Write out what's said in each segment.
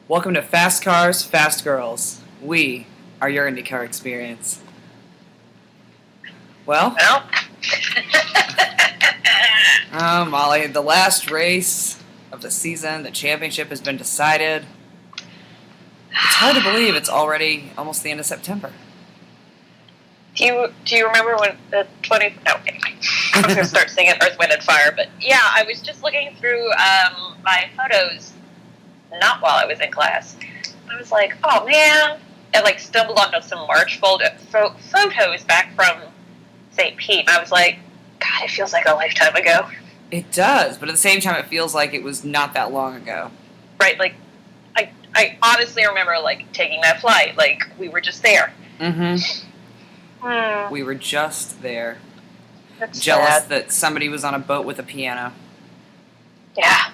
Welcome to Fast Cars, Fast Girls. We are your IndyCar experience. Well, Molly, the last race of the season, the championship has been decided. It's hard to believe it's already almost the end of September. Do you remember when the 20... Okay. I was going to start singing Earth, Wind, and Fire, but yeah, I was just looking through my photos, not while I was in class. I was like, oh man, I stumbled onto some March photos back from St. Pete, and I was like, God, it feels like a lifetime ago. It does, but at the same time, it feels like it was not that long ago. Right, I honestly remember, taking that flight, we were just there. Mm-hmm. We were just there. That's jealous sad. That somebody was on a boat with a piano. Yeah.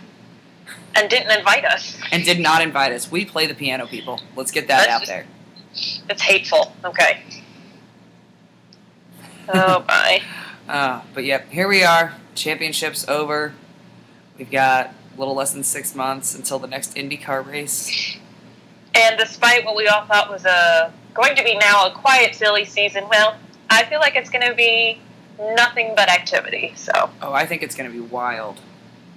And didn't invite us. And did not invite us. We play the piano, people. Let's get that out there. It's hateful. Okay. Oh, my. But yep, here we are. Championship's over. We've got a little less than 6 months until the next IndyCar race. And despite what we all thought was going to be now a quiet, silly season, well, I feel like it's going to be nothing but activity. So. Oh, I think it's going to be wild.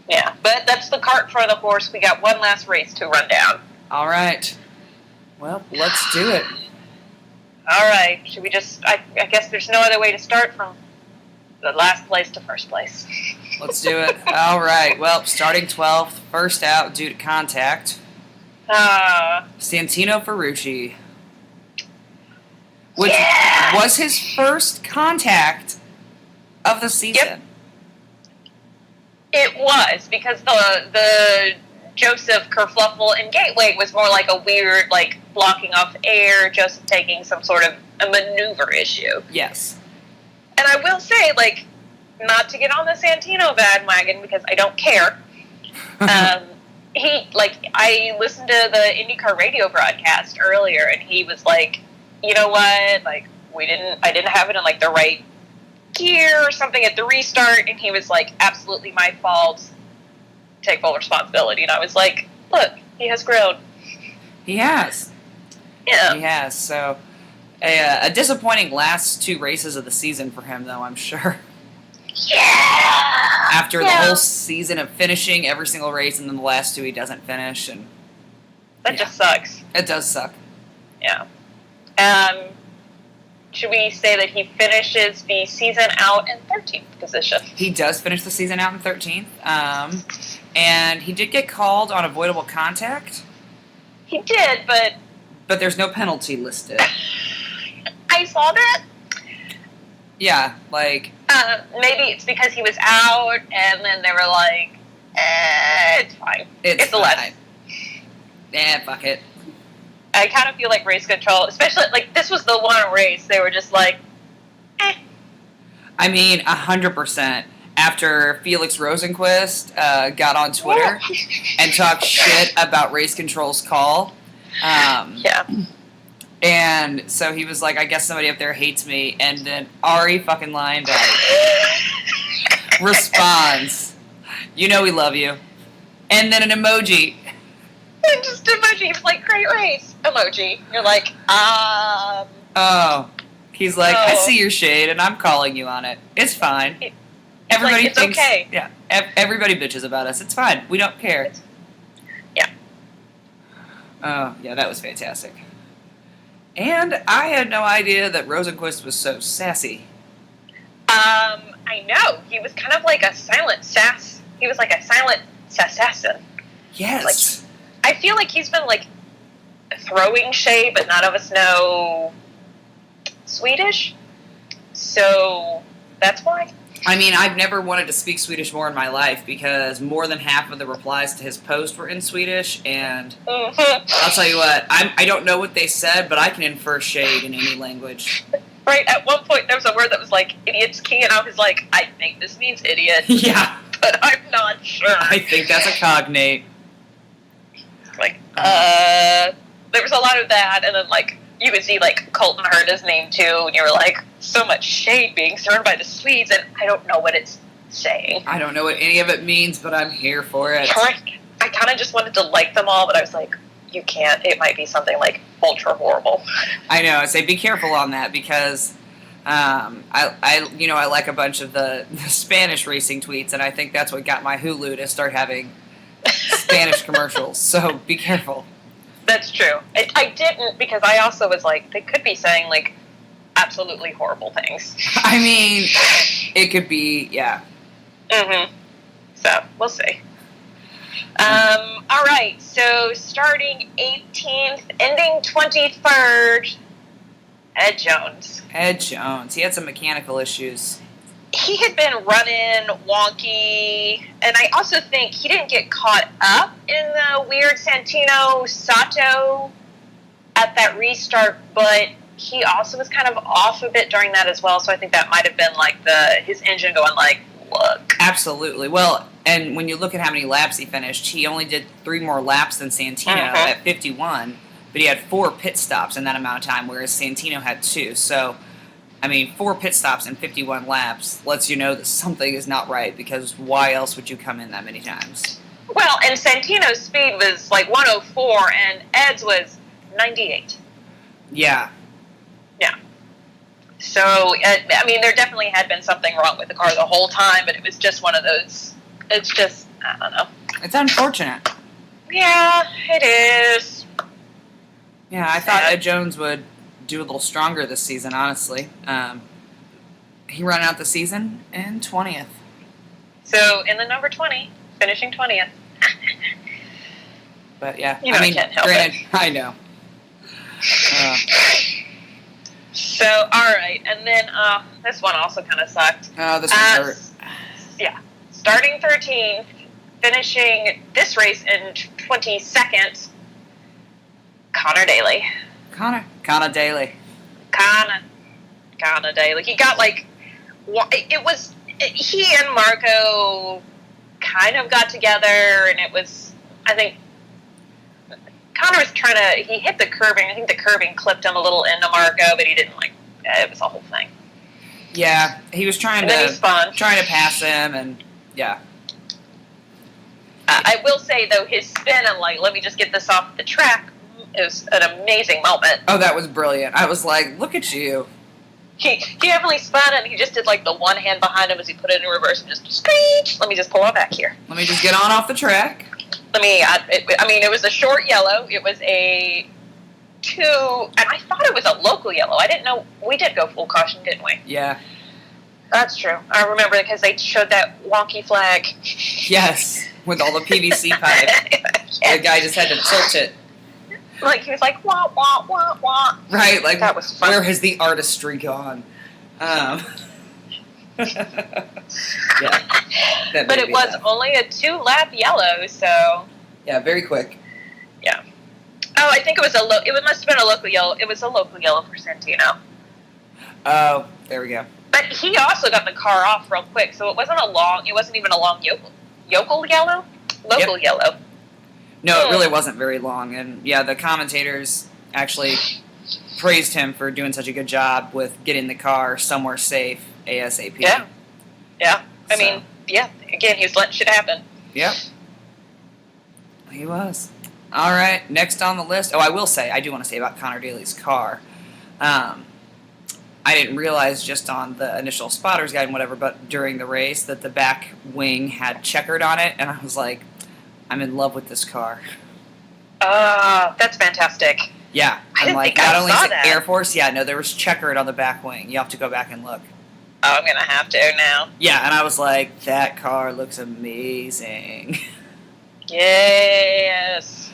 Yeah, but that's the cart for the horse. We got one last race to run down. All right. Well, let's do it. All right. Should we just... I guess there's no other way to start from the last place to first place. Let's do it. All right. Well, starting 12th, first out due to contact. Santino Ferrucci. Which was his first contact of the season. Yep. It was, because the Joseph kerfluffle in Gateway was more like a weird, blocking off air, Joseph taking some sort of a maneuver issue. Yes. And I will say, not to get on the Santino bandwagon, because I don't care, I listened to the IndyCar radio broadcast earlier, and he was like, you know what, I didn't have it in, the right gear or something at the restart, and he was like, absolutely my fault, take full responsibility. And I was like, look, he has grown. He has. Yeah. He has. So a disappointing last 2 races of the season for him, though, I'm sure. Yeah. After the whole season of finishing every single race, and then the last 2 he doesn't finish, and that just sucks. It does suck. Yeah. Should we say that he finishes the season out in 13th position? He does finish the season out in 13th. And he did get called on avoidable contact. He did, but there's no penalty listed. I saw that. Yeah, maybe it's because he was out, and then they were like, it's fine. It's a lesson. Fuck it. I kind of feel like race control, especially, this was the one race, they were just like, eh. I mean, 100%. After Felix Rosenquist got on Twitter and talked shit about race control's call. Yeah. And so he was like, I guess somebody up there hates me. And then Ari fucking Lyondike responds, you know we love you. And then an emoji. And just emoji. It's like, great race. Emoji. You're like, Oh. He's like, I see your shade, and I'm calling you on it. It's fine. Everybody it's thinks, okay. Yeah. Everybody bitches about us. It's fine. We don't care. Yeah. Oh, yeah, that was fantastic. And I had no idea that Rosenquist was so sassy. I know. He was kind of like a silent sass. He was like a silent assassin. Yes. I feel like he's been, throwing shade, but none of us know Swedish. So, that's why. I mean, I've never wanted to speak Swedish more in my life, because more than half of the replies to his post were in Swedish, and I'll tell you what, I don't know what they said, but I can infer shade in any language. Right, at one point there was a word that was idiot's key, and I was like, I think this means idiot. Yeah. But I'm not sure. I think that's a cognate. There was a lot of that, and then, you could see, Colton heard his name, too, and you were like, so much shade being thrown by the Swedes, and I don't know what it's saying. I don't know what any of it means, but I'm here for it. I kind of just wanted to like them all, but I was like, you can't. It might be something like ultra horrible. I know. I say be careful on that because I like a bunch of the Spanish racing tweets, and I think that's what got my Hulu to start having Spanish commercials. So be careful. That's true. I didn't because I also was like, they could be saying like absolutely horrible things. I mean, it could be, yeah. Mm-hmm. So we'll see. All right. So starting 18th, ending 23rd. Ed Jones. Ed Jones. He had some mechanical issues. He had been running wonky, and I also think he didn't get caught up in the weird Santino Sato at that restart, but he also was kind of off a bit during that as well, so I think that might have been like his engine going like, look. Absolutely. Well, and when you look at how many laps he finished, he only did 3 more laps than Santino at 51, but he had 4 pit stops in that amount of time, whereas Santino had 2. So, I mean, 4 pit stops in 51 laps lets you know that something is not right, because why else would you come in that many times? Well, and Santino's speed was like 104, and Ed's was 98. Yeah. Yeah. So, I mean, there definitely had been something wrong with the car the whole time, but it was just one of those, it's just, I don't know. It's unfortunate. Yeah, it is. Yeah, I thought Ed Jones would do a little stronger this season, honestly. He ran out the season in 20th. So, in the number 20, finishing 20th. But, yeah. I mean, can't help granted, it. I know. So, all right. And then this one also kind of sucked. Oh, this one hurt. Yeah. Starting 13th, finishing this race in 22nd, Connor Daly. Connor Daly. Connor Daly. He got like, he and Marco kind of got together, and it was, I think, Connor was he hit the curbing. I think the curbing clipped him a little into Marco, but he didn't it was a whole thing. Yeah, he was trying to pass him, and yeah. I will say, though, his spin and let me just get this off the track, it was an amazing moment. Oh, that was brilliant. I was like, look at you. He definitely spun it, and he just did the one hand behind him as he put it in reverse and just screech. Let me just pull on back here. Let me just get on off the track. It was a short yellow. It was a 2, and I thought it was a local yellow. I didn't know. We did go full caution, didn't we? Yeah. That's true. I remember because they showed that wonky flag. Yes, with all the PVC pipe. Yeah. The guy just had to tilt it. He was like, wah, wah, wah, wah. Right, that was fun. Where has the artistry gone? Yeah. But it was only a 2-lap yellow, so. Yeah, very quick. Yeah. Oh, I think it must have been a local yellow. It was a local yellow for Santino. Oh, there we go. But he also got the car off real quick, so it wasn't even a long yokel yellow? Local yellow. No, it really wasn't very long. And yeah, the commentators actually praised him for doing such a good job with getting the car somewhere safe ASAP. Yeah. Yeah. I mean, again, he was letting shit happen. Yep. He was. All right, next on the list. Oh, I will say, I do want to say about Connor Daly's car. I didn't realize just on the initial spotter's guide and whatever, but during the race that the back wing had checkered on it, and I was like, I'm in love with this car. That's fantastic. Yeah. I didn't think not I only saw is it that. Air Force, no, there was checkered on the back wing. You have to go back and look. Oh, I'm going to have to now. Yeah, and I was like, that car looks amazing. Yes.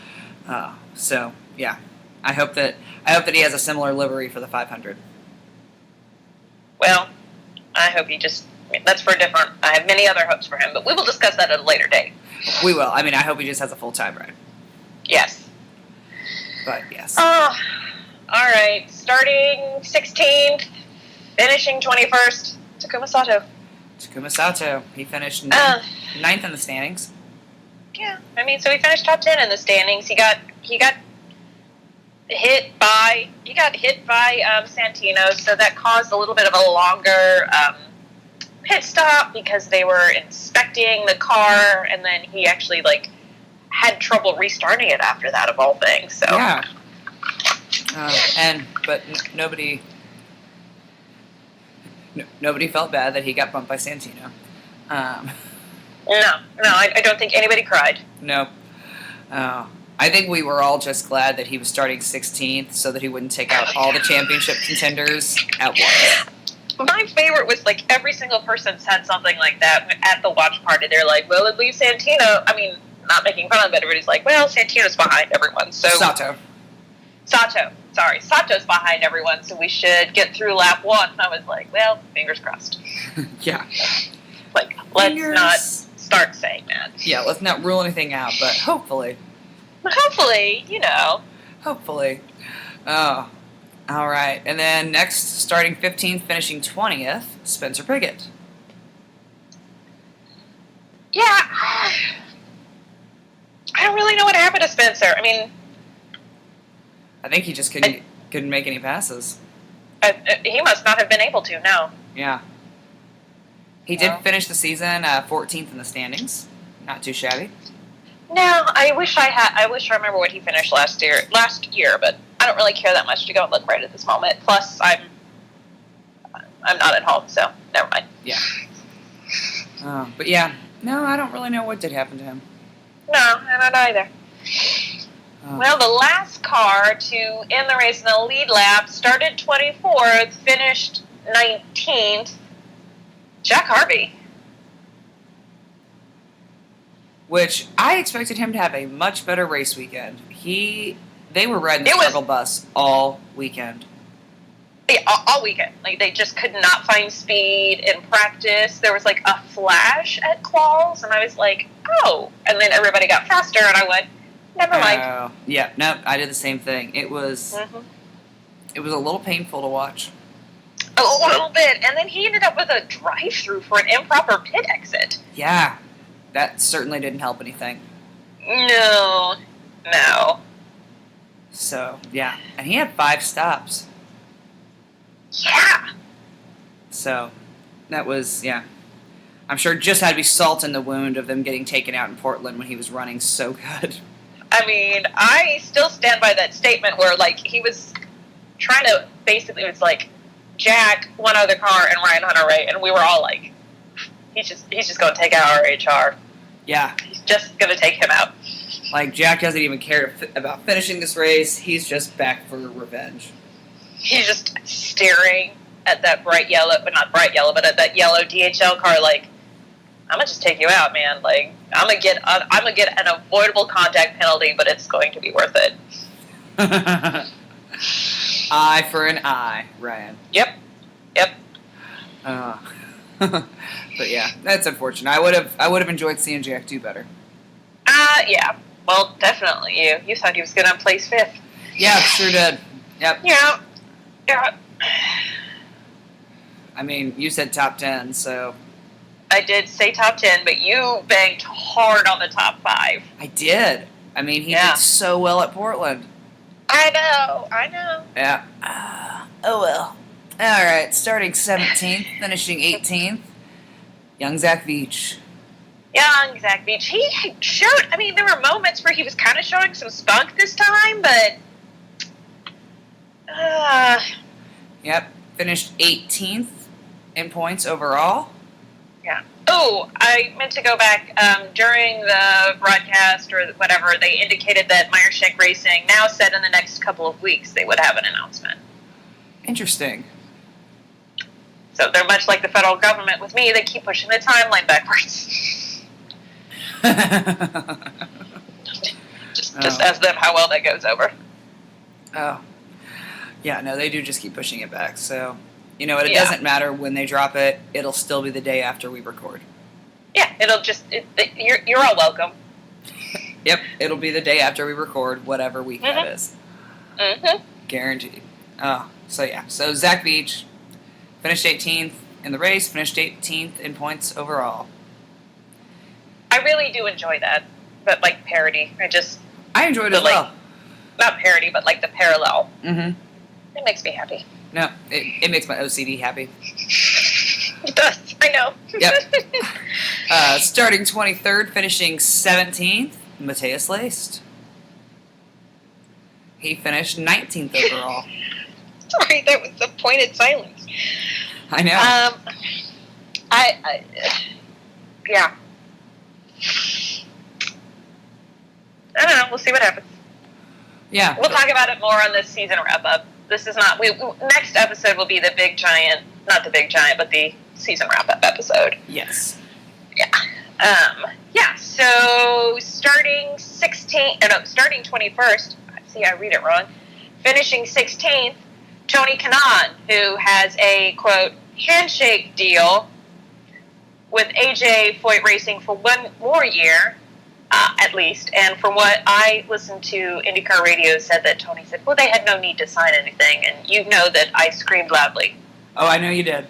Oh, so, yeah. I hope that he has a similar livery for the 500. Well, I hope that's for different. I have many other hopes for him, but we will discuss that at a later date. We will. I mean, I hope he just has a full-time ride. Yes. But, yes. Oh, all right. Starting 16th, finishing 21st, Takuma Sato. Takuma Sato. He finished ninth in the standings. Yeah. I mean, so he finished top 10 in the standings. He got hit by Santino, so that caused a little bit of a longer pit stop because they were inspecting the car, and then he actually had trouble restarting it after that, of all things. So yeah, but nobody felt bad that he got bumped by Santino. No, I don't think anybody cried. No. I think we were all just glad that he was starting 16th so that he wouldn't take out all the championship contenders at once. My favorite was, like, every single person said something like that at the watch party. They're like, well, at least Santino, I mean, not making fun of it, everybody's like, well, Santino's behind everyone, so... Sato's behind everyone, so we should get through lap 1. And I was like, well, fingers crossed. Yeah. Like, let's not start saying that. Yeah, let's not rule anything out, but hopefully. Hopefully, you know. Hopefully. Oh, all right. And then next, starting 15th, finishing 20th, Spencer Pigot. Yeah. I don't really know what happened to Spencer. I mean... I think he just couldn't make any passes. He must not have been able to, no. Yeah. He did finish the season 14th in the standings. Not too shabby. No, I wish I remember what he finished last year, but I don't really care that much to go and look right at this moment. Plus, I'm not at home, so never mind. Yeah. But yeah, no, I don't really know what did happen to him. No, I don't either. Well, the last car to end the race in the lead lap started 24th, finished 19th. Jack Harvey. Which I expected him to have a much better race weekend. They were riding the struggle bus all weekend. Yeah, all weekend. Like, they just could not find speed in practice. There was like a flash at quals, and I was like, oh. And then everybody got faster, and I went, never mind. Yeah, no, I did the same thing. It was a little painful to watch. A little bit. And then he ended up with a drive-through for an improper pit exit. Yeah. That certainly didn't help anything. No. So, yeah. And he had 5 stops. Yeah. So, that was, yeah. I'm sure it just had to be salt in the wound of them getting taken out in Portland when he was running so good. I mean, I still stand by that statement where, like, he was trying to, basically, it was like, Jack, one other car, and Ryan Hunter-Reay, and we were all like, he's just going to take out our HR. Yeah. He's just going to take him out. Like, Jack doesn't even care about finishing this race. He's just back for revenge. He's just staring at that bright yellow, but not bright yellow, but at that yellow DHL car, like, I'm going to just take you out, man. Like, I'm going to get an avoidable contact penalty, but it's going to be worth it. Eye for an eye, Ryan. Yep. But yeah, that's unfortunate. I would have enjoyed seeing Jack do better. Yeah. Well, definitely. You thought he was going to place 5th. Yeah, sure did. Yep. Yeah. I mean, you said top 10, so. I did say top 10, but you banked hard on the top 5. I did. I mean, he did so well at Portland. I know. Yeah. Oh well. All right, starting 17th, finishing 18th. Young Zach Veach. Young Zach Veach. He showed, I mean, there were moments where he was kind of showing some spunk this time, but... Yep, finished 18th in points overall. Yeah. Oh, I meant to go back. During the broadcast or whatever, they indicated that Meyershank Racing now said in the next couple of weeks they would have an announcement. Interesting. So they're much like the federal government with me. They keep pushing the timeline backwards. just ask them how well that goes over. Oh. Yeah, no, they do just keep pushing it back. So, you know what, it doesn't matter when they drop it. It'll still be the day after we record. Yeah, you're all welcome. Yep, it'll be the day after we record, whatever week that is. Mm-hmm. Guaranteed. Oh, so yeah. So Zach Veach finished 18th in the race, finished 18th in points overall. I really do enjoy that, but like parody. I enjoyed it as well. Not parody, but like the parallel. Mm-hmm. It makes me happy. No, it makes my OCD happy. It does. I know. Yep. Starting 23rd, finishing 17th, Matthias Leist. He finished 19th overall. Sorry, that was a pointed silence. I know. Yeah. I don't know. We'll see what happens. Yeah. We'll talk about it more on this season wrap-up. This is not... next episode will be the big giant... Not the big giant, but the season wrap-up episode. Yes. Yeah. So starting 21st... See, I read it wrong. Finishing 16th, Tony Kanaan, who has a, quote, handshake deal with AJ Foyt Racing for one more year, at least. And from what I listened to, IndyCar Radio said that Tony said, well, they had no need to sign anything. And you know that I screamed loudly. Oh, I know you did.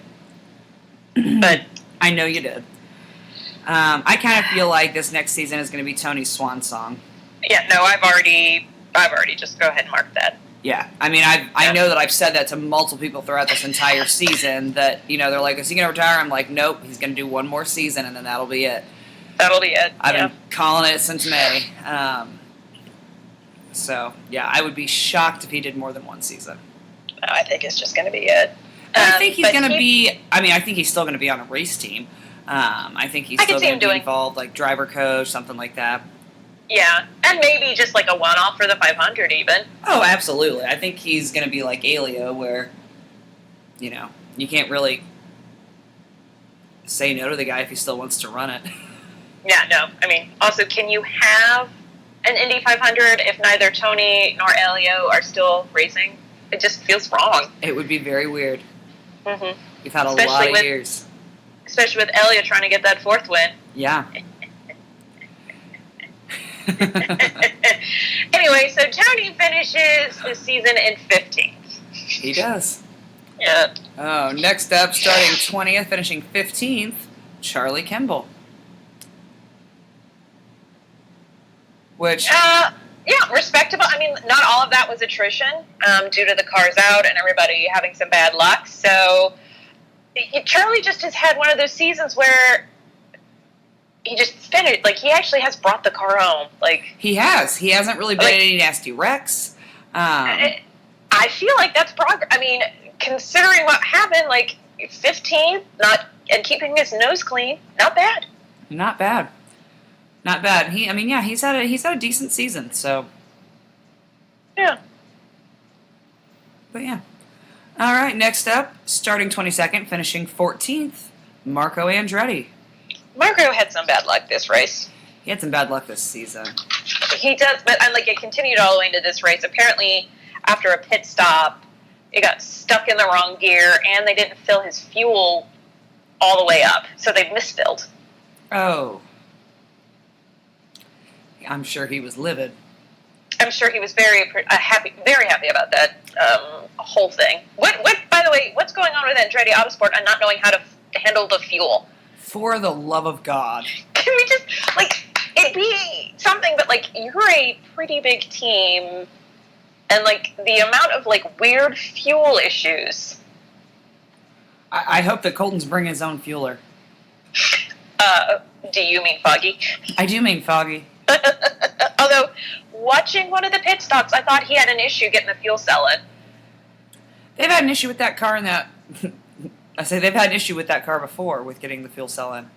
But I know you did. I kind of feel like this next season is going to be Tony's swan song. Yeah, no, I've already just go ahead and mark that. Yeah, I mean, I know that I've said that to multiple people throughout this entire season, that, you know, they're like, is he going to retire? I'm like, nope, he's going to do one more season, and then that'll be it. That'll be it. I've been calling it since May. So, yeah, I would be shocked if he did more than one season. No, I think it's just going to be it. I think he's going to be, I think he's still going to be on a race team. I think he's still going to be involved, like driver coach, something like that. Yeah, and maybe just like a one-off for the 500 even. Oh, absolutely. I think he's going to be like Elio, where, you know, you can't really say no to the guy if he still wants to run it. Yeah, no. I mean, also, can you have an Indy 500 if neither Tony nor Elio are still racing? It just feels wrong. It would be very weird. Mm-hmm. We've had a lot of years. Especially with Elio trying to get that fourth win. Yeah. Anyway, so Tony finishes the season in 15th. He does. Yeah. Oh, next up, starting 20th, finishing 15th, Charlie Kimball. Which... yeah, respectable. I mean, not all of that was attrition due to the cars out and everybody having some bad luck. So Charlie just has had one of those seasons where he just finished. Like, he actually has brought the car home. Like, he has. He hasn't really been in any nasty wrecks. I feel like that's progress. I mean, considering what happened, like 15th, and keeping his nose clean, not bad. Not bad. Not bad. He's had a decent season. So. Yeah. But yeah. All right. Next up, starting 22nd, finishing 14th, Marco Andretti. Marco had some bad luck this race. He had some bad luck this season. He does, but it continued all the way into this race. Apparently, after a pit stop, it got stuck in the wrong gear, and they didn't fill his fuel all the way up, so they misfilled. Oh. I'm sure he was livid. I'm sure he was very happy about that whole thing. What? By the way, what's going on with Andretti Autosport and not knowing how to handle the fuel? For the love of God. Can we just, it'd be something, but, you're a pretty big team, and, the amount of, weird fuel issues. I hope that Colton's bringing his own fueler. Do you mean Foggy? I do mean Foggy. Although, watching one of the pit stops, I thought he had an issue getting the fuel cell in. They've had an issue with that car they've had an issue with that car before with getting the fuel cell in.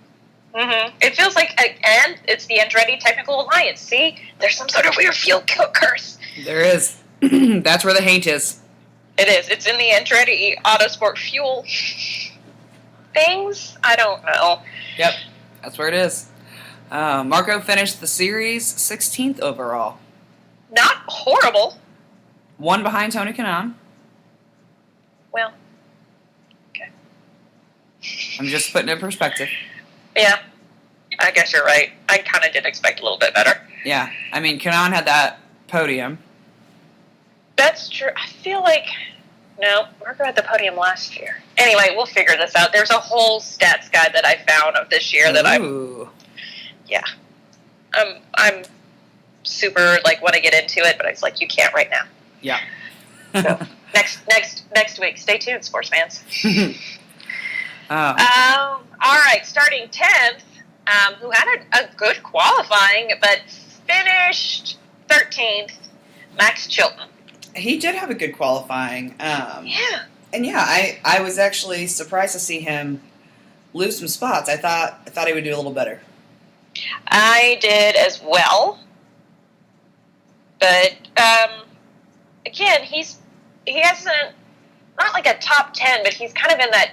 Mm-hmm. It feels like, and it's the Andretti Technical Alliance. See, there's some sort of weird fuel curse. There is. That's where the hate is. It is. It's in the Andretti Autosport fuel things. I don't know. Yep, that's where it is. Marco finished the series 16th overall. Not horrible. One behind Tony Kanaan. Well, okay. I'm just putting it in perspective. Yeah, I guess you're right. I kind of did expect a little bit better. Yeah, Kanaan had that podium. That's true. I feel like, no, Marco had the podium last year. Anyway, we'll figure this out. There's a whole stats guide that I found of this year that I'm super, want to get into it, but it's you can't right now. Yeah. So, next week. Stay tuned, sports fans. All right, starting 10th, who had a good qualifying, but finished 13th. Max Chilton. He did have a good qualifying. Yeah. And yeah, I was actually surprised to see him lose some spots. I thought he would do a little better. I did as well. But again, he hasn't, not like a top 10, but he's kind of in that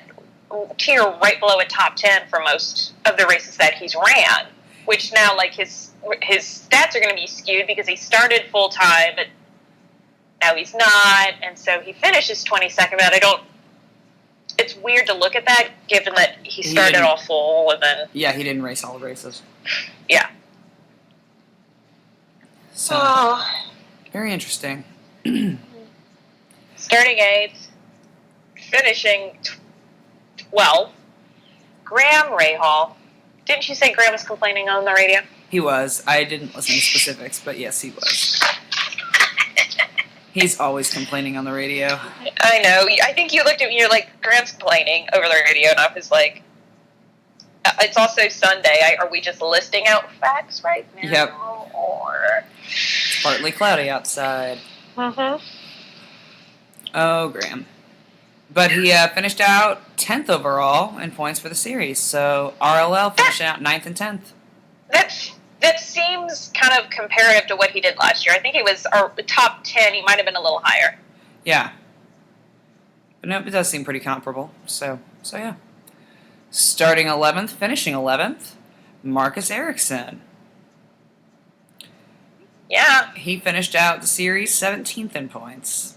tier right below a top 10 for most of the races that he's ran, which now like his stats are going to be skewed because he started full time, but now he's not, and so he finishes 22nd. But it's weird to look at that given that he started all full and then he didn't race all the races. Yeah. So very interesting. Starting 8th, finishing 12th. Graham Rahal. Didn't you say Graham was complaining on the radio? He was. I didn't listen to specifics, but yes, he was. He's always complaining on the radio. I know. I think you looked at me, you're like, Graham's complaining over the radio, and I was like, it's also Sunday. Are we just listing out facts right now? Yep. Or... It's partly cloudy outside. Mm-hmm. Oh, Graham. But he finished out 10th overall in points for the series, so RLL finished out 9th and 10th. That seems kind of comparative to what he did last year. I think he was our top 10. He might have been a little higher. Yeah. But no, it does seem pretty comparable. So yeah. Starting 11th, finishing 11th, Marcus Ericsson. Yeah. He finished out the series 17th in points.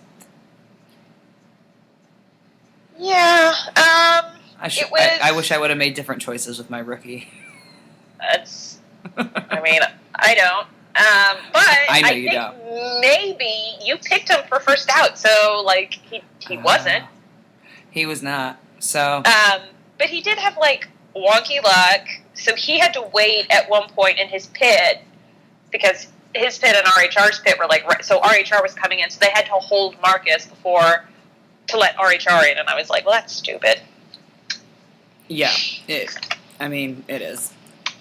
Yeah. I wish I would have made different choices with my rookie. I mean, I don't. But I know I you think don't. maybe you picked him for first out, so like he wasn't. He was not. So. But he did have like wonky luck, so he had to wait at one point in his pit because his pit and RHR's pit were like so RHR was coming in, so they had to hold Marcus to let RHR in, and I was like, well, that's stupid. Yeah, it is.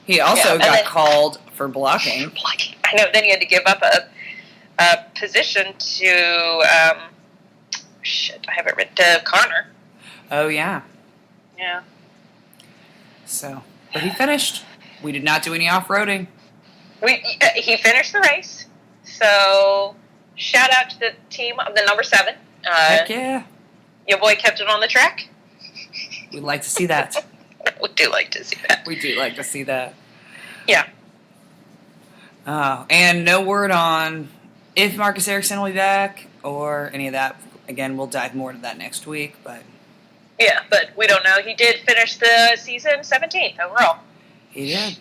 He also got called for blocking. I know. Then he had to give up a position to I have it written to Connor. Oh yeah. Yeah. So, but he finished. We did not do any off-roading. He finished the race. So, shout out to the team of the number 7. Heck yeah. Your boy kept it on the track. We'd like to see that. We do like to see that. We do like to see that. Yeah. And no word on if Marcus Ericsson will be back or any of that. Again, we'll dive more into that next week. But yeah, but we don't know. He did finish the season 17th overall. He did.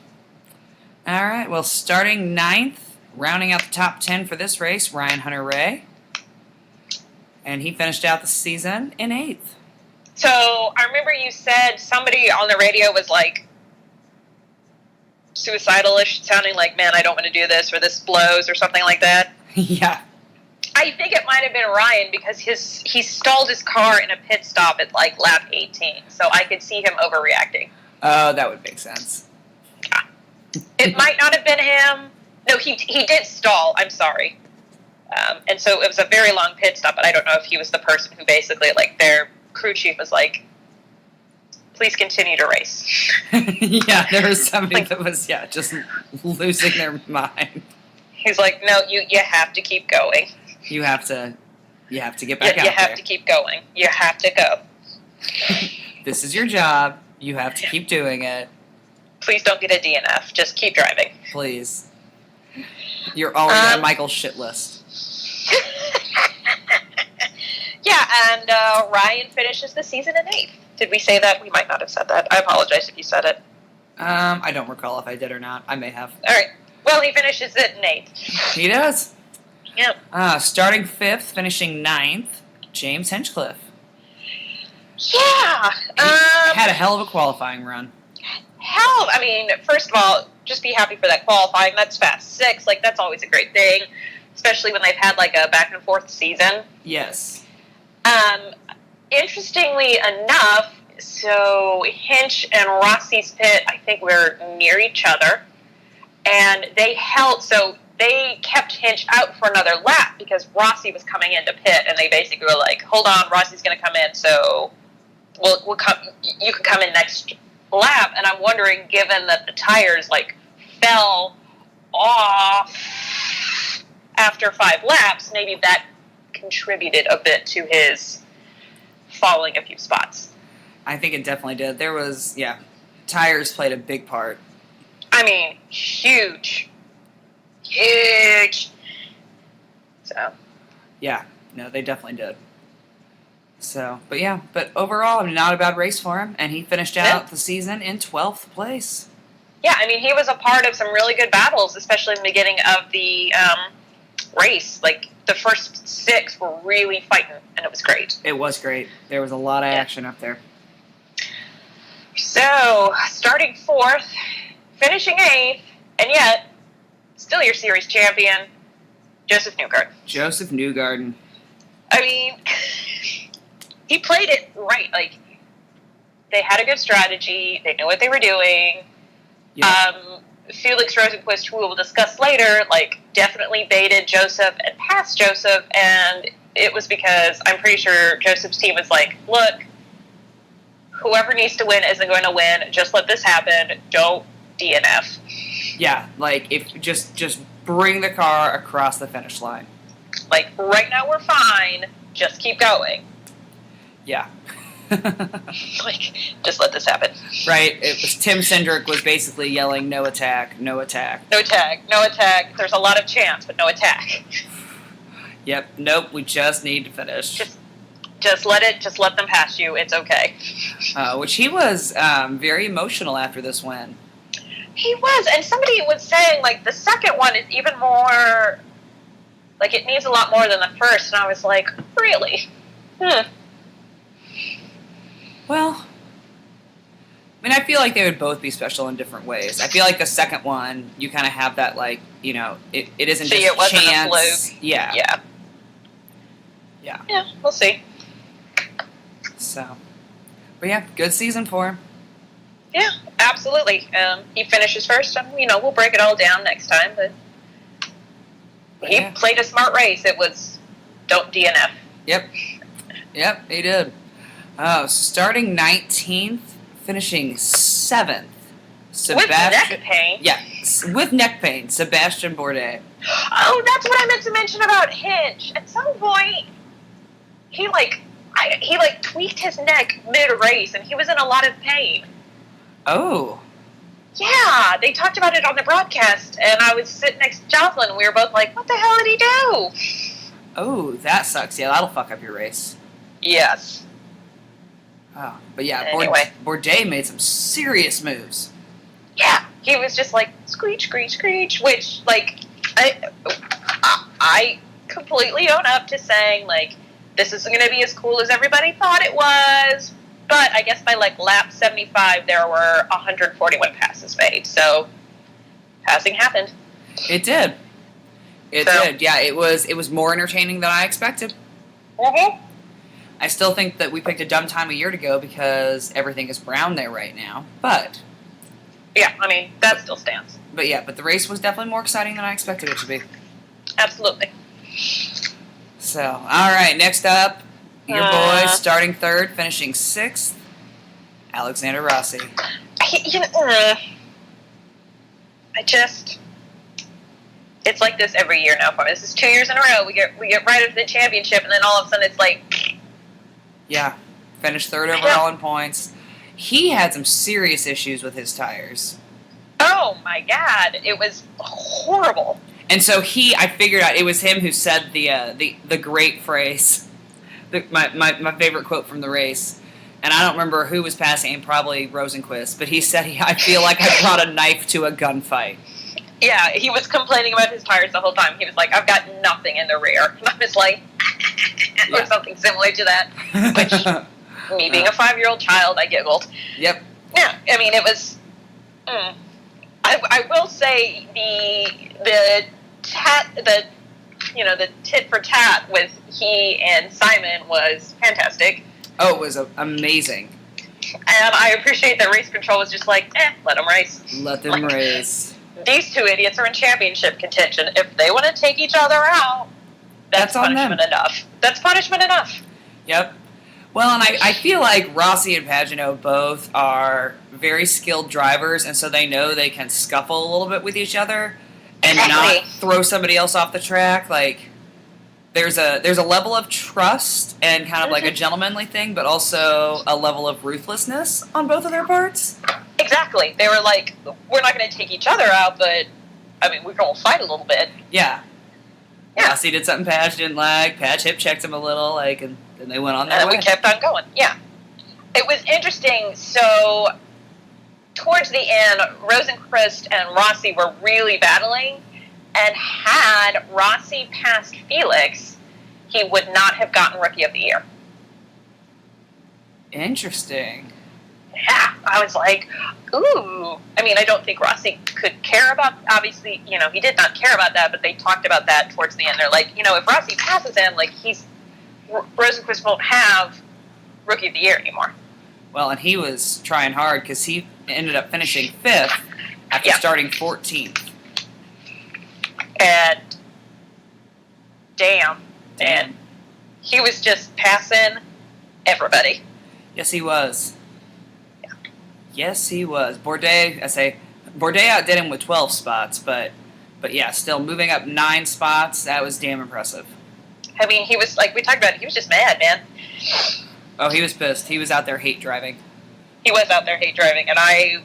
All right. Well, starting 9th, rounding out the top 10 for this race, Ryan Hunter-Reay. And he finished out the season in 8th. So, I remember you said somebody on the radio was like suicidal-ish, sounding like, man, I don't want to do this, or this blows, or something like that. Yeah. I think it might have been Ryan because he stalled his car in a pit stop at like lap 18, so I could see him overreacting. Oh, that would make sense. It might not have been him. No, he did stall. I'm sorry. And so it was a very long pit stop, but I don't know if he was the person who basically, like, their crew chief was like, please continue to race. Yeah, there was somebody that was, just losing their mind. He's like, no, you have to keep going. You have to get back out there. You have to keep going. You have to go. This is your job. You have to keep doing it. Please don't get a DNF. Just keep driving. Please. You're already on Michael's shit list. Yeah, and Ryan finishes the season in 8th. Did we say that? We might not have said that. I apologize if you said it. I don't recall if I did or not. I may have. All right. Well, he finishes it in 8th. He does. Yep. Starting 5th, finishing 9th, James Hinchcliffe. Yeah. He had a hell of a qualifying run. First of all, just be happy for that qualifying. That's fast 6. Like, that's always a great thing, especially when they've had, like, a back-and-forth season. Yes. Interestingly enough, so Hinch and Rossi's pit, I think, were near each other, and they held, so they kept Hinch out for another lap because Rossi was coming into pit, and they basically were like, hold on, Rossi's going to come in, so we'll come, you can come in next lap. And I'm wondering, given that the tires, like, fell off after 5 laps, maybe that contributed a bit to his falling a few spots. I think it definitely did. There was, tires played a big part. I mean, huge. Huge. So. Yeah, no, they definitely did. So, but overall, I mean, not a bad race for him, and he finished out the season in 12th place. Yeah, I mean, he was a part of some really good battles, especially in the beginning of the race. Like, the first 6 were really fighting, and it was great. It was great. There was a lot of action up there. So, starting 4th, finishing 8th, and yet, still your series champion, Joseph Newgarden. Joseph Newgarden. I mean, he played it right. Like, they had a good strategy. They knew what they were doing. Yeah. Felix Rosenquist, who we will discuss later, like, definitely baited Joseph and passed Joseph, and it was because I'm pretty sure Joseph's team was like, look, whoever needs to win isn't going to win. Just let this happen. Don't DNF. Yeah, like, if just bring the car across the finish line. Like, right now we're fine. Just keep going. Yeah. Like, just let this happen. Right. It was Tim Cindric was basically yelling, no attack, no attack. No attack, no attack. There's a lot of chance, but no attack. Yep. Nope. We just need to finish. Just let them pass you. It's okay. Which he was very emotional after this win. He was, and somebody was saying, like, the second one is even more, like, it needs a lot more than the first, and I was like, really? Well, I mean, I feel like they would both be special in different ways. I feel like the second one, you kind of have that, like, you know, it isn't just it wasn't chance. A fluke. Yeah, we'll see. So, but yeah, good season for him. Yeah, absolutely. He finishes first, and, you know, we'll break it all down next time, but he played a smart race. It was, don't DNF. Yep, he did. Starting 19th, finishing 7th. With neck pain? Yeah, with neck pain, Sebastian Bourdais. Oh, that's what I meant to mention about Hinch. At some point, he tweaked his neck mid-race, and he was in a lot of pain. Oh. Yeah, they talked about it on the broadcast, and I was sitting next to Jocelyn, and we were both like, what the hell did he do? Oh, that sucks. Yeah, that'll fuck up your race. Yes. Oh, but yeah, anyway. Bourdais made some serious moves. Yeah, he was just like, screech, screech, screech, which, like, I completely own up to saying, like, this isn't going to be as cool as everybody thought it was. But I guess by, like, lap 75, there were 141 passes made. So, passing happened. It did. It did. Yeah, it was more entertaining than I expected. Mm-hmm. I still think that we picked a dumb time a year to go because everything is brown there right now. But yeah, I mean, that still stands. But the race was definitely more exciting than I expected it to be. Absolutely. So, all right, next up, your boy, starting 3rd, finishing 6th, Alexander Rossi. It's like this every year now for me. This is 2 years in a row. We get right into the championship, and then all of a sudden it's like... Yeah, finished 3rd overall in points. He had some serious issues with his tires. Oh, my God. It was horrible. And so I figured out, it was him who said the great phrase, my favorite quote from the race. And I don't remember who was passing him, probably Rosenquist, but he said, I feel like I brought a knife to a gunfight. Yeah, he was complaining about his tires the whole time. He was like, I've got nothing in the rear. And I was like, or something similar to that. Which, me being a 5-year-old child, I giggled. Yep. Yeah, I mean, it was... I will say the tit for tat with he and Simon was fantastic. Oh, it was amazing. And I appreciate that race control was just like, let them race. Let them race. these two idiots are in championship contention. If they want to take each other out, that's punishment enough. That's punishment enough. Yep. Well, and I feel like Rossi and Pagano both are very skilled drivers, and so they know they can scuffle a little bit with each other and not throw somebody else off the track. Like, there's a level of trust and kind of like a gentlemanly thing, but also a level of ruthlessness on both of their parts. Exactly. They were like, we're not going to take each other out, but, I mean, we're going to fight a little bit. Yeah. Rossi did something Page didn't like. Page hip-checked him a little, like, and then they went on their way. And we kept on going, yeah. It was interesting. So, towards the end, Rosenqvist and Rossi were really battling, and had Rossi passed Felix, he would not have gotten Rookie of the Year. Interesting. Yeah, I was like, ooh. I mean, I don't think Rossi could care about, obviously, you know, he did not care about that, but they talked about that towards the end. They're like, you know, if Rossi passes him, like, Rosenqvist won't have Rookie of the Year anymore. Well, and he was trying hard because he ended up finishing 5th after starting 14th. And, damn. And he was just passing everybody. Yes, he was. Yes, he was. Bourdais outdid him with 12 spots, but yeah, still moving up 9 spots, that was damn impressive. I mean, he was, like we talked about, he was just mad, man. Oh, he was pissed. He was out there hate driving. He was out there hate driving, and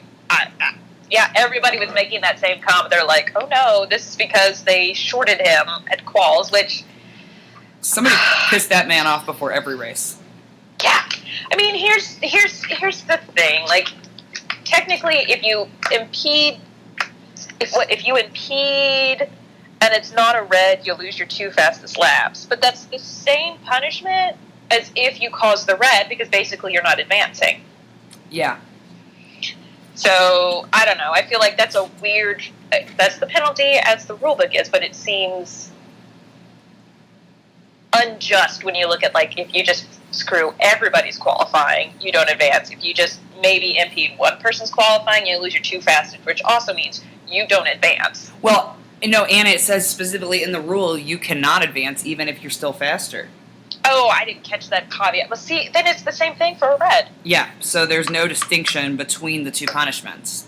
yeah, everybody was making that same comment. They're like, oh no, this is because they shorted him at quals, which... Somebody pissed that man off before every race. Yeah. I mean, here's the thing, like, technically, if you impede and it's not a red, you'll lose your 2 fastest laps. But that's the same punishment as if you cause the red, because basically you're not advancing. Yeah. So, I don't know. I feel like that's that's the penalty as the rulebook is, but it seems unjust when you look at, like, if you just screw everybody's qualifying, you don't advance. If you just maybe impede one person's qualifying, you lose your 2 fastest, which also means you don't advance. Well, no, Anna, it says specifically in the rule you cannot advance even if you're still faster. Oh, I didn't catch that caveat. Well, see, then it's the same thing for a red. Yeah, so there's no distinction between the 2 punishments.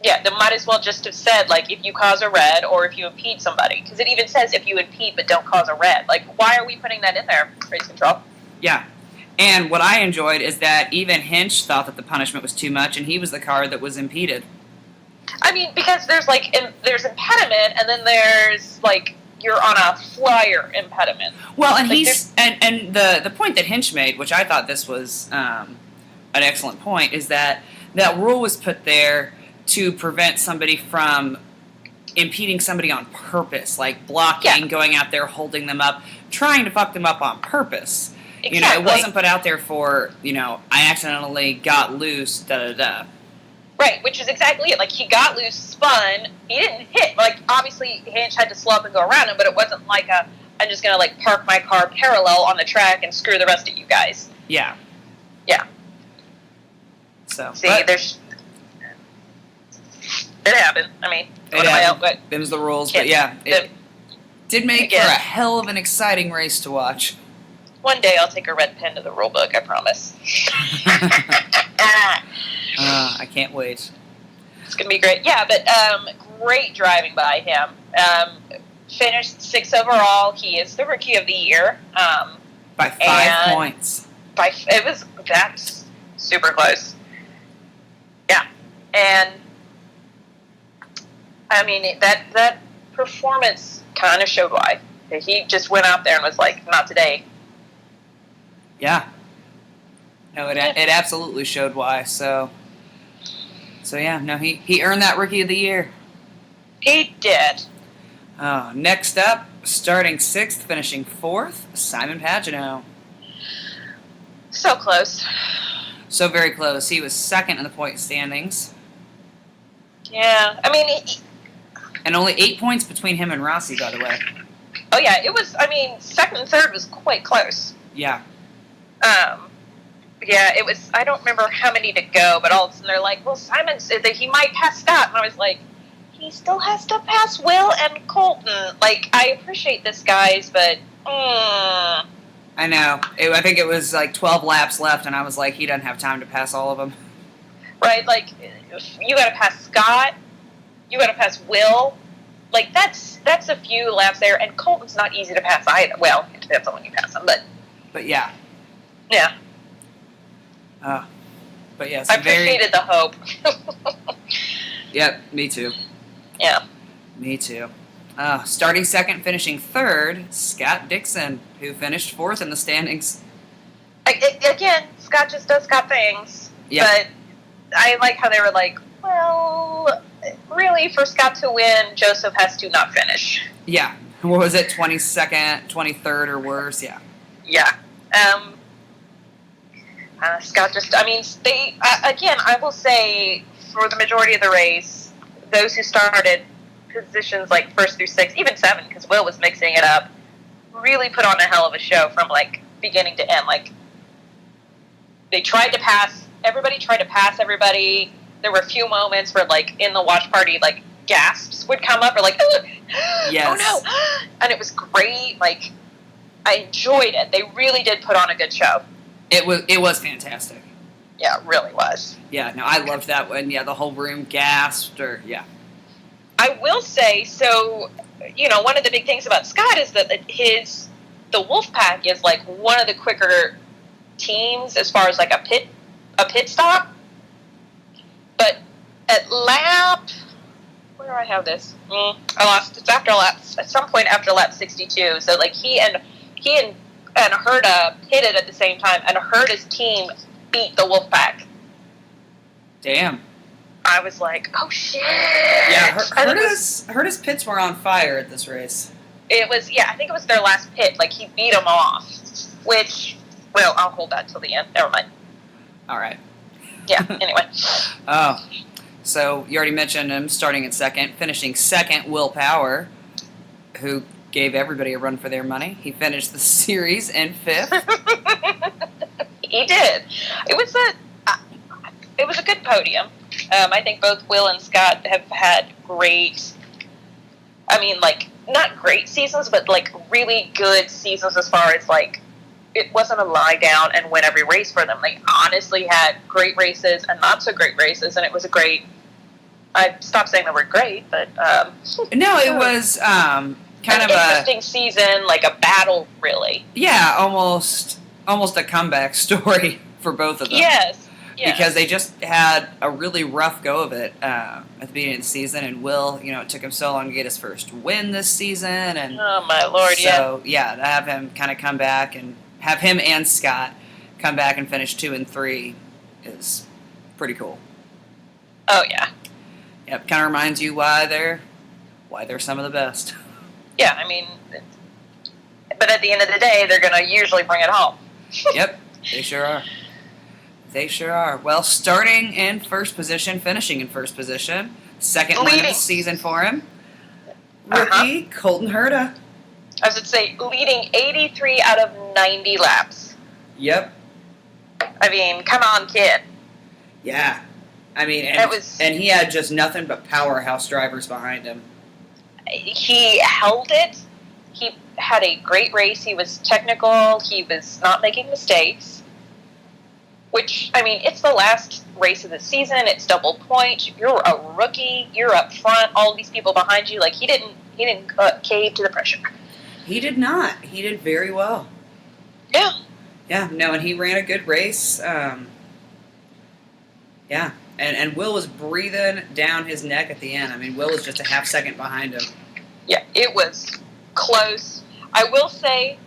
Yeah, they might as well just have said, like, if you cause a red or if you impede somebody. Because it even says if you impede but don't cause a red. Like, why are we putting that in there, race control? Yeah. And what I enjoyed is that even Hinch thought that the punishment was too much, and he was the car that was impeded. I mean, because there's there's impediment, and then there's, like, you're on a flyer impediment. Well, and like and the point that Hinch made, which I thought this was an excellent point, is that rule was put there to prevent somebody from impeding somebody on purpose, like blocking, going out there, holding them up, trying to fuck them up on purpose. Exactly. You know, it wasn't put out there for, you know, I accidentally got loose, da-da-da. Right, which is exactly it. Like, he got loose, spun, he didn't hit. Like, obviously, Hinch had to slow up and go around him, but it wasn't like I'm just going to, like, park my car parallel on the track and screw the rest of you guys. Yeah. Yeah. So. See, it happened. I mean, them's the rules, but yeah, it did make for a hell of an exciting race to watch. One day I'll take a red pen to the rule book, I promise. I can't wait. It's going to be great. Yeah, but great driving by him. Finished 6th overall. He is the Rookie of the Year. By 5 points. That's super close. Yeah. And, I mean, that performance kind of showed why. He just went out there and was like, not today. Yeah. No, it absolutely showed why. So yeah, no, he earned that Rookie of the Year. He did. Next up, starting 6th, finishing 4th, Simon Pagano. So close. So very close. He was 2nd in the point standings. Yeah, I mean... And only 8 points between him and Rossi, by the way. Oh, yeah, it was, 2nd and 3rd was quite close. Yeah. Yeah, it was, I don't remember how many to go, but all of a sudden they're like, well, Simon said that he might pass Scott. And I was like, he still has to pass Will and Colton. Like, I appreciate this, guys, but I know. I think it was like 12 laps left, and I was like, he doesn't have time to pass all of them. Right? Like, you got to pass Scott. You got to pass Will. Like, that's a few laps there, and Colton's not easy to pass either. Well, it depends on when you pass him, but yeah. Yeah. But yes, I appreciated the hope. Yep, me too. Yeah. Me too. Starting second, finishing third, Scott Dixon, who finished fourth in the standings. Again, Scott just does Scott things. Yep. But I like how they were like, well, really, for Scott to win, Joseph has to not finish. Yeah. What was it, 22nd, 23rd or worse? Yeah. Yeah. Scott just, I mean, again, I will say, for the majority of the race, those who started positions like 1st through 6th, even 7, because Will was mixing it up, really put on a hell of a show from, like, beginning to end. Like, they tried to pass, everybody tried to pass everybody. There were a few moments where, like, in the watch party, like, gasps would come up, or like, yes. Oh no, and it was great. Like, I enjoyed it. They really did put on a good show. It was fantastic. Yeah, it really was. Yeah, no, I loved that one. Yeah, the whole room gasped, yeah. I will say, so, you know, one of the big things about Scott is that the Wolfpack is, like, one of the quicker teams as far as, like, a pit stop. But at lap, where do I have this? I lost. It's after at some point after lap 62. So, like, he and Herta pitted at the same time, and Herta's team beat the Wolfpack. Damn. I was like, oh shit. Yeah, Herta's pits were on fire at this race. It was, yeah, I think it was their last pit. Like, he beat them off. Which, well, I'll hold that till the end. Never mind. All right. Yeah, anyway. Oh, so you already mentioned him starting in second. Finishing second, Will Power, who gave everybody a run for their money. He finished the series in 5th. He did. It was a good podium. I think both Will and Scott have had great, I mean, like, not great seasons, but, like, really good seasons as far as, like, it wasn't a lie down and win every race for them. They honestly had great races and not so great races, and it was a great, I stopped saying the word great, but... no, it was kind of an interesting season, like a battle, really. Yeah, almost a comeback story for both of them. Yes. Because they just had a really rough go of it at the beginning of the season, and Will, you know, it took him so long to get his first win this season, and oh my lord, so yeah, to have him kind of come back and have him and Scott come back and finish 2 and 3 is pretty cool. Oh yeah. Yep, kind of reminds you why they're some of the best. Yeah, I mean, but at the end of the day, they're gonna usually bring it home. Yep, they sure are. They sure are. Well, starting in first position, finishing in first position. Second win of the season for him. Rookie Colton Herta. I was going to say, leading 83 out of 90 laps. Yep. I mean, come on, kid. Yeah. I mean, and he had just nothing but powerhouse drivers behind him. He held it. He had a great race. He was technical. He was not making mistakes. Which, I mean, it's the last race of the season. It's double point. You're a rookie. You're up front. All these people behind you. Like, he didn't cave to the pressure. He did not. He did very well. Yeah. Yeah, no, and he ran a good race. Yeah, and Will was breathing down his neck at the end. I mean, Will was just a half second behind him. Yeah, it was close. I will say,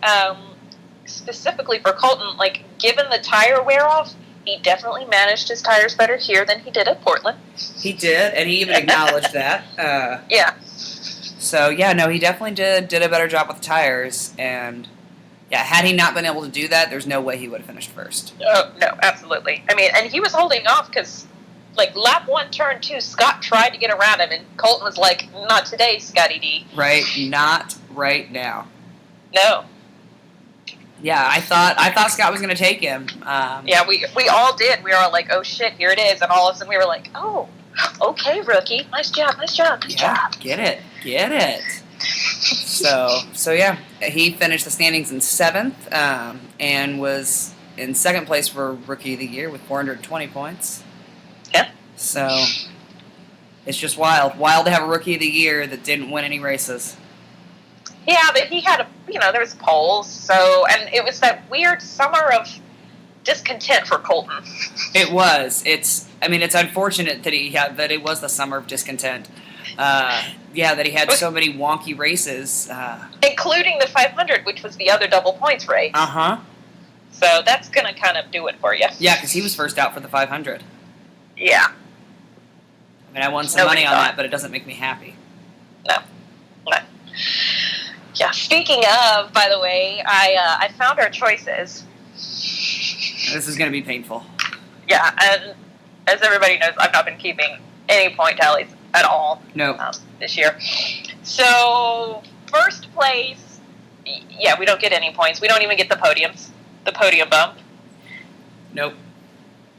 specifically for Colton, like, given the tire wear off, he definitely managed his tires better here than he did at Portland. He did, and he even acknowledged that. Yeah. So, yeah, no, he definitely did a better job with tires, and, yeah, had he not been able to do that, there's no way he would have finished first. Oh, no, absolutely. I mean, and he was holding off because, like, lap 1, turn 2, Scott tried to get around him, and Colton was like, not today, Scotty D. Right, not right now. No. Yeah, I thought Scott was going to take him. Yeah, we all did. We were all like, oh shit, here it is. And all of a sudden we were like, oh, Okay, rookie. Nice job. Nice job. Get it. So yeah, he finished the standings in 7th, and was in 2nd place for Rookie of the Year with 420 points. Yeah. So it's just wild to have a Rookie of the Year that didn't win any races. Yeah, but he had there was polls, so, and it was that weird summer of discontent for Colton. It was. It's unfortunate that that it was the summer of discontent. That he had so many wonky races, including the 500, which was the other double points race. So that's gonna kind of do it for you. Yeah, because he was first out for the 500. Yeah. I won some money on that, but it doesn't make me happy. No. Yeah. Speaking of, by the way, I found our choices. This is going to be painful. Yeah, and as everybody knows, I've not been keeping any point tallies at all. No. This year. So, first place, yeah, we don't get any points. We don't even get the podium bump. Nope.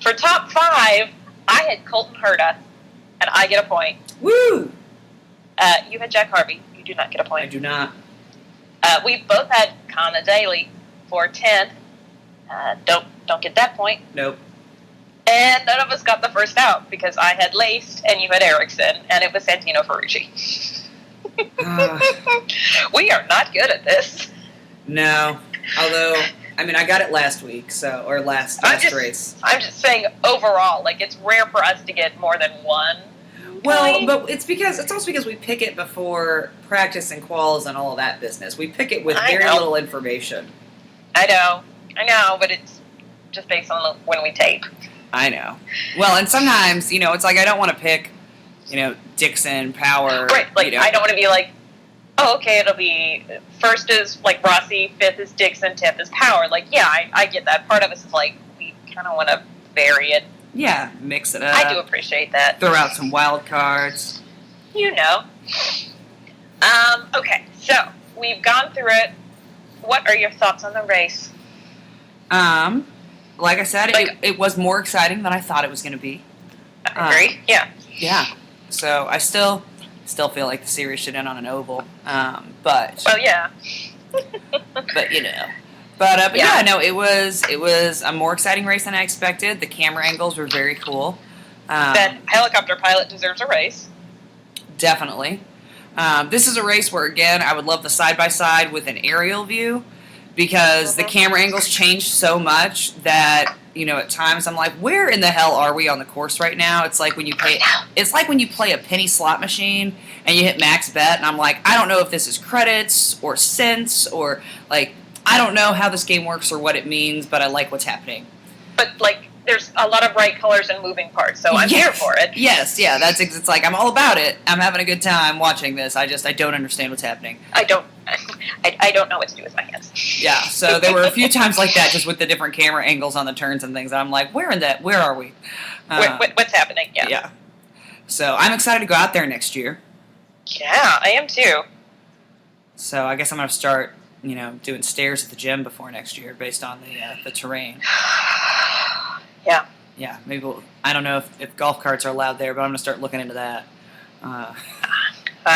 For top 5, I had Colton Herta, and I get a point. Woo! You had Jack Harvey. You do not get a point. I do not. We both had Kana Daly for 10th. Don't get that point. Nope. And none of us got the first out because I had Laced and you had Erickson, and it was Santino Ferrucci. We are not good at this. No. Although, I got it last week, or last race. I'm just saying overall, it's rare for us to get more than one. Well, but it's also because we pick it before practice and quals and all of that business. We pick it with very little information. I know, but it's just based on when we tape. I know. Well, and sometimes, it's I don't want to pick, Dixon, Power. Right, I don't want to be oh, okay, it'll be first is Rossi, 5th is Dixon, 10th is Power. I get that. Part of us is we kind of want to vary it. Yeah, mix it up. I do appreciate that. Throw out some wild cards. Okay, so we've gone through it. What are your thoughts on the race? Like I said, it was more exciting than I thought it was going to be. I agree. Yeah. Yeah. So I still feel like the series should end on an oval. But. Well, yeah. But it was a more exciting race than I expected. The camera angles were very cool. That helicopter pilot deserves a race. Definitely. This is a race where, again, I would love the side-by-side with an aerial view because the camera angles change so much that, at times I'm like, where in the hell are we on the course right now? It's like when you play a penny slot machine and you hit max bet, and I'm like, I don't know if this is credits or cents or, I don't know how this game works or what it means, but I like what's happening. But, there's a lot of bright colors and moving parts, so I'm here for it. Yes, yeah, it's I'm all about it. I'm having a good time watching this. I don't understand what's happening. I don't know what to do with my hands. Yeah, so there were a few times like that, just with the different camera angles on the turns and things. And I'm like, where are we? What's happening? Yeah. Yeah. So I'm excited to go out there next year. Yeah, I am too. So I guess I'm going to start, doing stairs at the gym before next year based on the terrain. Yeah. Yeah, maybe I don't know if golf carts are allowed there, but I'm going to start looking into that. I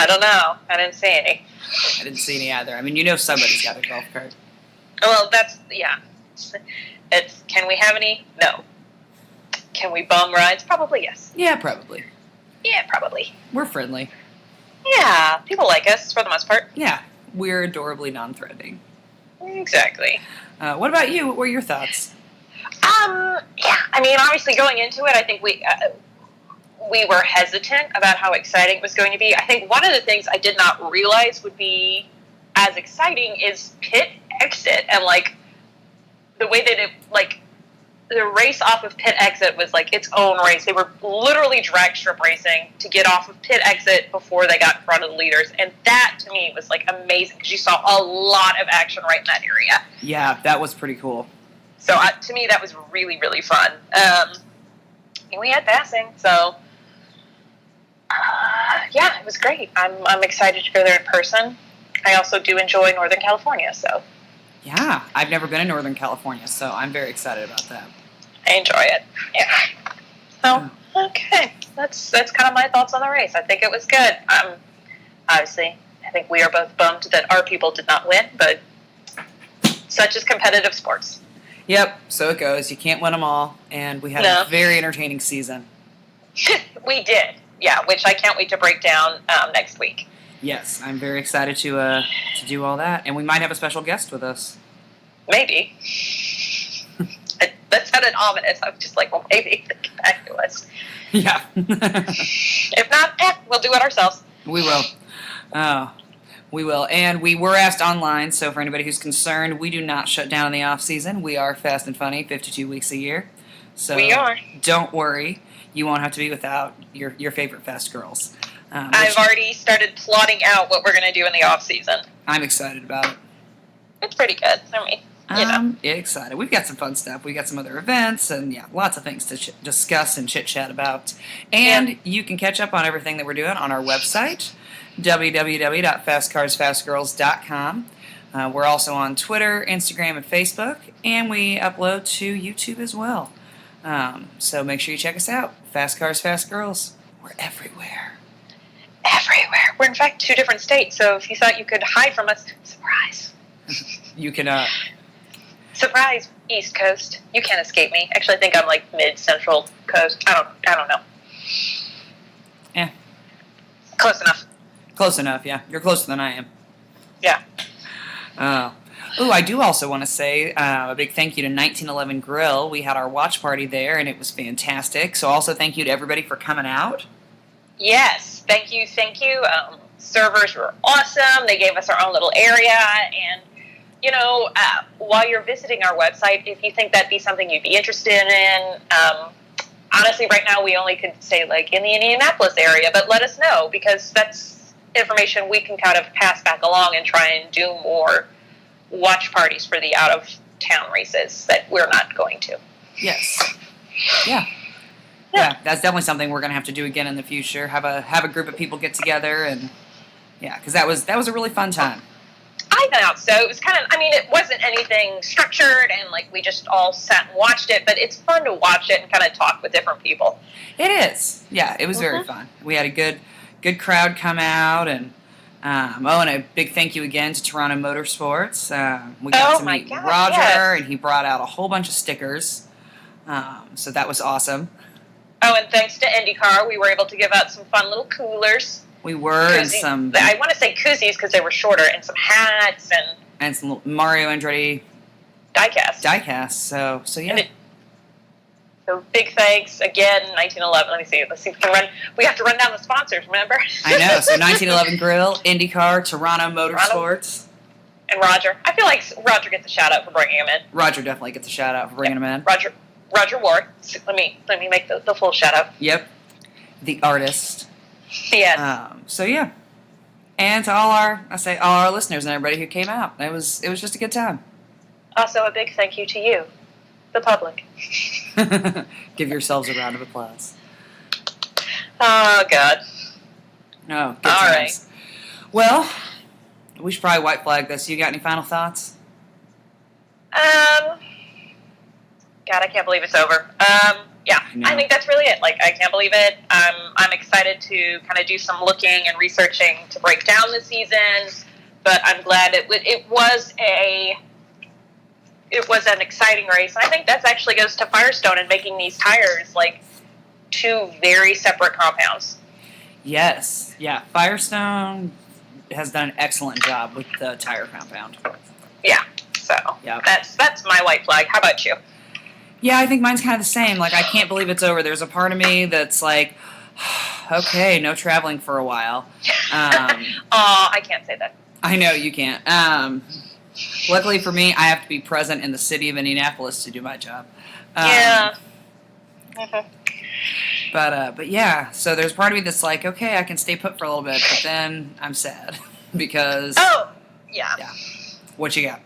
don't know. I didn't see any. I didn't see any either. Somebody's got a golf cart. Well, can we have any? No. Can we bum rides? Probably yes. Yeah, probably. Yeah, probably. We're friendly. Yeah, people like us for the most part. Yeah, we're adorably non-threatening. Exactly. What about you? What were your thoughts? Yeah, obviously going into it, I think we were hesitant about how exciting it was going to be. I think one of the things I did not realize would be as exciting is pit exit, and the way that it the race off of pit exit was its own race. They were literally drag strip racing to get off of pit exit before they got in front of the leaders, and that to me was amazing because you saw a lot of action right in that area. Yeah, that was pretty cool. So to me, that was really, really fun. And we had passing, so yeah, it was great. I'm excited to go there in person. I also do enjoy Northern California, so. Yeah, I've never been in Northern California, so I'm very excited about that. I enjoy it. Yeah. So Okay, that's kind of my thoughts on the race. I think it was good. Obviously, I think we are both bummed that our people did not win, but such is competitive sports. Yep, so it goes. You can't win them all, and we had a very entertaining season. We did, yeah, which I can't wait to break down next week. Yes, I'm very excited to do all that, and we might have a special guest with us. Maybe. That sounded ominous. I was just like, well, maybe they get back to us. Yeah. If not, we'll do it ourselves. We will. Oh, we will. And we were asked online, so for anybody who's concerned, we do not shut down in the off-season. We are Fast and Funny 52 weeks a year. So we are. Don't worry. You won't have to be without your favorite Fast girls. I've already started plotting out what we're going to do in the off-season. I'm excited about it. It's pretty good. I mean, I'm excited. We've got some fun stuff. We got some other events and lots of things to discuss and chit-chat about. And you can catch up on everything that we're doing on our website, www.fastcarsfastgirls.com. We're also on Twitter, Instagram, and Facebook, and we upload to YouTube as well. So make sure you check us out. Fast Cars, Fast Girls. We're everywhere. Everywhere. We're in fact 2 different states, so if you thought you could hide from us, surprise. You can, surprise, East Coast. You can't escape me. Actually, I think I'm like mid-central coast. I don't know. Yeah. Close enough. Close enough, yeah. You're closer than I am. Yeah. I do also want to say a big thank you to 1911 Grill. We had our watch party there, and it was fantastic. So also thank you to everybody for coming out. Yes, thank you. Servers were awesome. They gave us our own little area, and while you're visiting our website, if you think that'd be something you'd be interested in, honestly, right now we only could say like in the Indianapolis area, but let us know because that's information we can kind of pass back along and try and do more watch parties for the out-of-town races that we're not going to. Yes. Yeah, that's definitely something we're going to have to do again in the future. Have a group of people get together and because that was a really fun time. I thought so. It was kind of, it wasn't anything structured and like we just all sat and watched it, but it's fun to watch it and kind of talk with different people. It is. Yeah, it was very fun. We had a good crowd come out and and a big thank you again to Toronto Motorsports. We got to meet Roger and he brought out a whole bunch of stickers. So that was awesome. Oh, and thanks to IndyCar, we were able to give out some fun little coolers. We were, and some... I want to say koozies because they were shorter, and some hats, and some Mario Andretti... Diecast. So yeah. So big thanks, again, 1911. Let's see if we can run... We have to run down the sponsors, remember? I know, so 1911 Grill, IndyCar, Toronto Motorsports. And Roger. I feel like Roger gets a shout-out for bringing him in. Roger definitely gets a shout-out for bringing him in. Roger Ward. Let me make the full shout-out. Yep. The artist. Yes. So yeah, and to all our listeners and everybody who came out, it was just a good time. Also, a big thank you to you, the public. Give yourselves a round of applause. Oh God. No. Good all times. Right. Well, we should probably white flag this. You got any final thoughts? God, I can't believe it's over. Yeah, I think that's really it. Like, I can't believe it. I'm excited to kind of do some looking and researching to break down the season, but I'm glad it was an exciting race. And I think that actually goes to Firestone and making these tires like 2 very separate compounds. Yes, yeah. Firestone has done an excellent job with the tire compound. Yeah, so that's my white flag. How about you? Yeah, I think mine's kind of the same. Like, I can't believe it's over. There's a part of me that's like, okay, no traveling for a while. I can't say that. I know, you can't. Luckily for me, I have to be present in the city of Indianapolis to do my job. Yeah. But yeah, so there's part of me that's like, okay, I can stay put for a little bit, but then I'm sad because... Oh, yeah. What you got?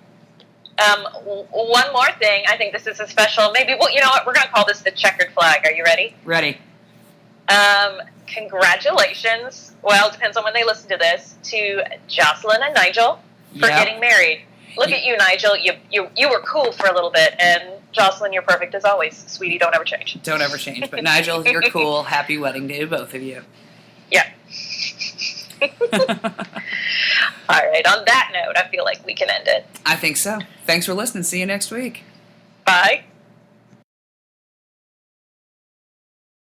One more thing. I think this is a special, maybe, well, you know what? We're going to call this the checkered flag. Are you ready? Ready. Congratulations. Well, it depends on when they listen to this, to Jocelyn and Nigel for getting married. Look at you, Nigel. You were cool for a little bit, and Jocelyn, you're perfect as always. Sweetie, don't ever change. Don't ever change. But Nigel, you're cool. Happy wedding day to both of you. Yeah. All right. On that note, I feel like we can end it. I think so. Thanks for listening. See you next week. Bye.